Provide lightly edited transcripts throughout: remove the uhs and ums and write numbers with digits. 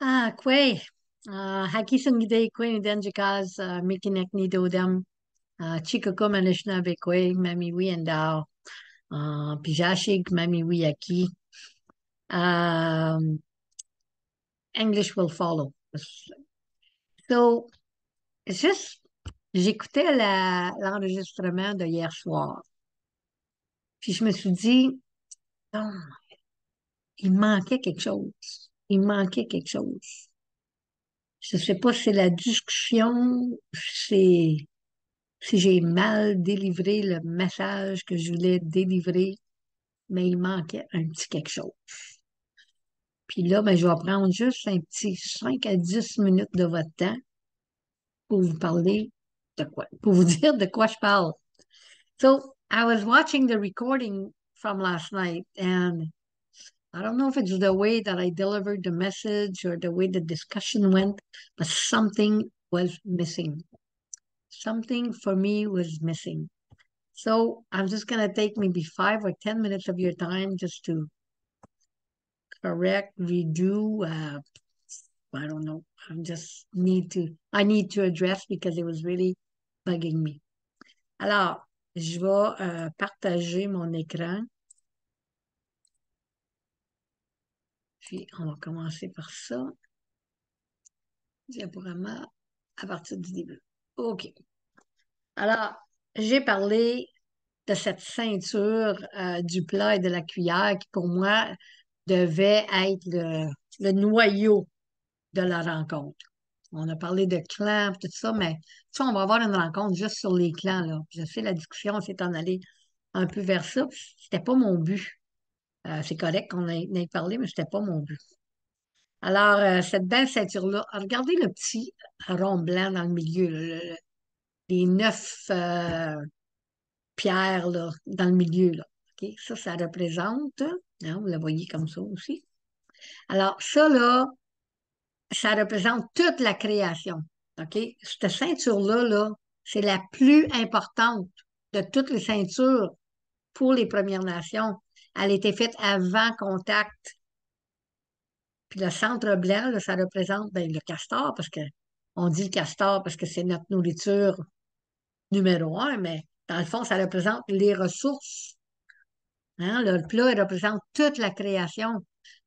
Quay. Haki sungide kwe ni denjikaz mikinek ni dodam. Chikako manishna kwe mami wi endao. Pijashig mami wi aki. Um, English will follow. So, it's just, j'écoutais l'enregistrement de hier soir. Puis je me suis dit, non, il manquait quelque chose. Il manquait quelque chose. Je ne sais pas si c'est la discussion, si j'ai mal délivré le message que je voulais délivrer, mais il manquait un petit quelque chose. Puis là, ben, je vais prendre juste un petit 5 à 10 minutes de votre temps pour vous parler de quoi, pour vous dire de quoi je parle. So, I was watching the recording from last night, and I don't know if it's the way that I delivered the message or the way the discussion went, but something was missing. Something for me was missing. So I'm just going to take maybe 5 or 10 minutes of your time just to correct, redo. I don't know. I need to address because it was really bugging me. Alors, je vais partager mon écran. Puis, on va commencer par ça. Diaporama à partir du début. OK. Alors, j'ai parlé de cette ceinture du plat et de la cuillère qui, pour moi, devait être le noyau de la rencontre. On a parlé de clans, tout ça, mais ça, on va avoir une rencontre juste sur les clans, là. Je sais, la discussion s'est en allée un peu vers ça. C'était pas mon but. C'est correct qu'on ait parlé, mais c'était pas mon but. Alors, cette belle ceinture-là, regardez le petit rond blanc dans le milieu, là, les 9 pierres là, dans le milieu. Là. OK? Ça représente, hein, vous la voyez comme ça aussi. Alors, ça, là, ça représente toute la création. OK? Cette ceinture-là, là, c'est la plus importante de toutes les ceintures pour les Premières Nations. Elle a été faite avant contact. Puis le centre blanc, là, ça représente ben, le castor, parce que on dit le castor parce que c'est notre nourriture numéro un, mais dans le fond, ça représente les ressources. Hein? Le plat, il représente toute la création.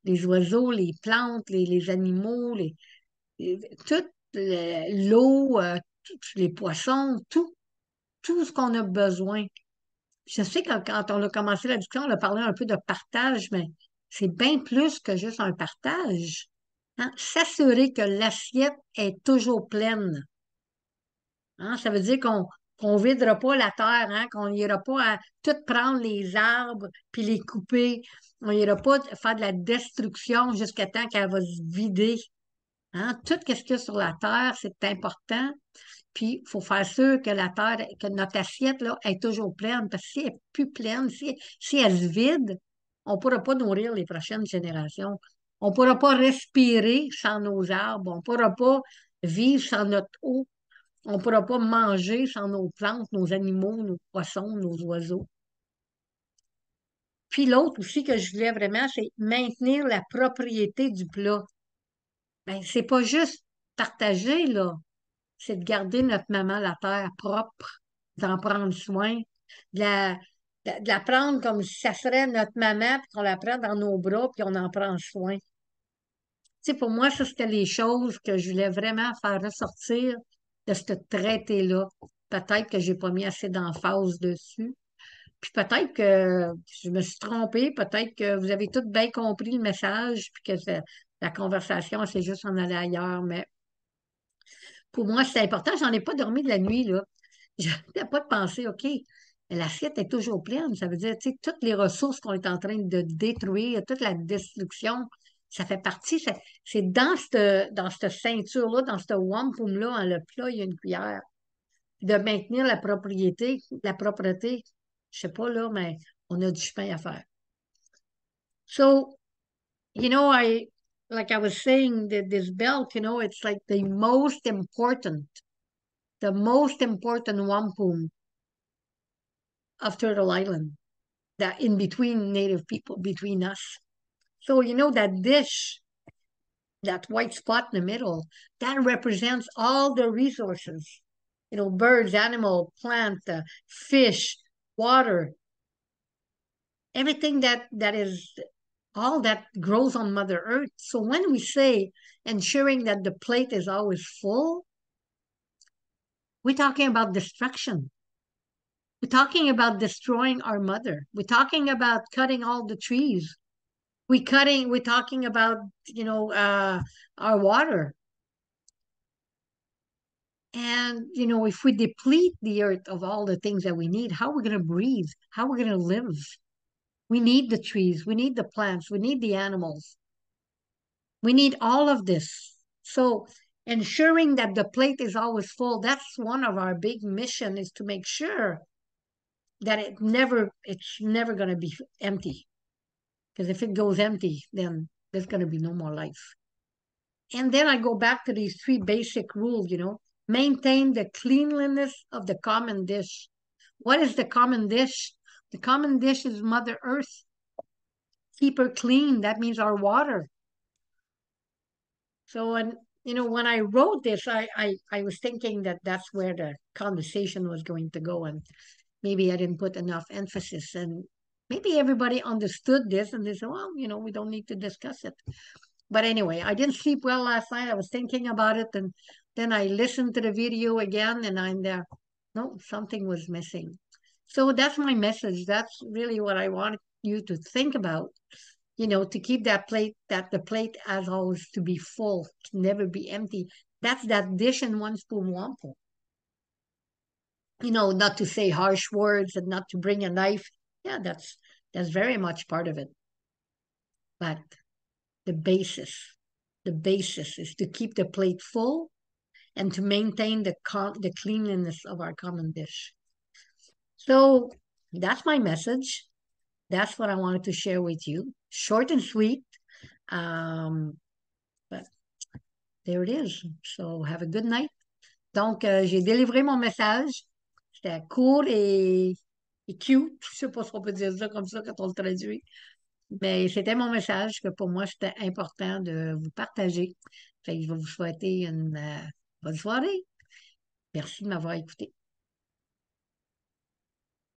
Les oiseaux, les plantes, les animaux, toute l'eau, tous les poissons, tout ce qu'on a besoin. Je sais que quand on a commencé la discussion, on a parlé un peu de partage, mais c'est bien plus que juste un partage. Hein? S'assurer que l'assiette est toujours pleine. Hein? Ça veut dire qu'on videra pas la terre, hein? Qu'on n'ira pas à tout prendre les arbres puis les couper. On n'ira pas faire de la destruction jusqu'à temps qu'elle va se vider. Hein? Tout ce qu'il y a sur la terre, c'est important. Puis, il faut faire sûr que la terre, que notre assiette là, est toujours pleine. Parce que si elle n'est plus pleine, si elle se vide, on ne pourra pas nourrir les prochaines générations. On ne pourra pas respirer sans nos arbres. On ne pourra pas vivre sans notre eau. On ne pourra pas manger sans nos plantes, nos animaux, nos poissons, nos oiseaux. Puis l'autre aussi que je voulais vraiment, c'est maintenir la propriété du plat. Ben, c'est pas juste partager, là. C'est de garder notre maman la terre propre, d'en prendre soin, de la, de la prendre comme si ça serait notre maman, puis qu'on la prend dans nos bras, puis on en prend soin. Tu sais, pour moi, ça, c'était les choses que je voulais vraiment faire ressortir de ce traité-là. Peut-être que j'ai pas mis assez d'emphase dessus. Puis peut-être que je me suis trompée, peut-être que vous avez tous bien compris le message, puis que la conversation, elle s'est juste en allée ailleurs. Mais pour moi, c'est important. J'en ai pas dormi de la nuit, là. Je n'ai pas de penser, OK, l'assiette est toujours pleine. Ça veut dire, tu sais, toutes les ressources qu'on est en train de détruire, toute la destruction, ça fait partie, c'est dans cette ceinture-là, dans ce wampum-là, hein, le plat, il y a une cuillère. De maintenir la propreté, je sais pas là, mais on a du chemin à faire. So, like I was saying, that this belt, it's like the most important wampum of Turtle Island, that in between Native people, between us. So, that dish, that white spot in the middle, that represents all the resources. Birds, animal, plant, fish, water, everything that is all that grows on Mother Earth. So when we say ensuring that the plate is always full, we're talking about destruction. We're talking about destroying our mother. We're talking about cutting all the trees. We're talking about, our water. And, if we deplete the earth of all the things that we need, how are we going to breathe? How are we going to live? We need the trees. We need the plants. We need the animals. We need all of this. So ensuring that the plate is always full, that's one of our big mission, is to make sure that it's never going to be empty. Because if it goes empty, then there's going to be no more life. And then I go back to these three basic rules, maintain the cleanliness of the common dish. What is the common dish? The common dish is Mother Earth. Keep her clean. That means our water. So, when I wrote this, I was thinking that that's where the conversation was going to go. And maybe I didn't put enough emphasis. And maybe everybody understood this and they said, well, we don't need to discuss it. But anyway, I didn't sleep well last night. I was thinking about it, and then I listened to the video again, and I'm there. No, something was missing. So that's my message. That's really what I want you to think about. To keep that the plate as always to be full, to never be empty. That's that dish in one spoon wampum. Not to say harsh words and not to bring a knife. Yeah, that's very much part of it. But the basis, the basis is to keep the plate full and to maintain the cleanliness of our common dish. So that's my message. That's what I wanted to share with you. Short and sweet. But there it is. So have a good night. Donc, j'ai délivré mon message. C'était court et cute. Je sais pas si on peut dire ça comme ça quand on le traduit. Mais c'était mon message que pour moi, c'était important de vous partager. Fait que je vais vous souhaiter une bonne soirée. Merci de m'avoir écouté.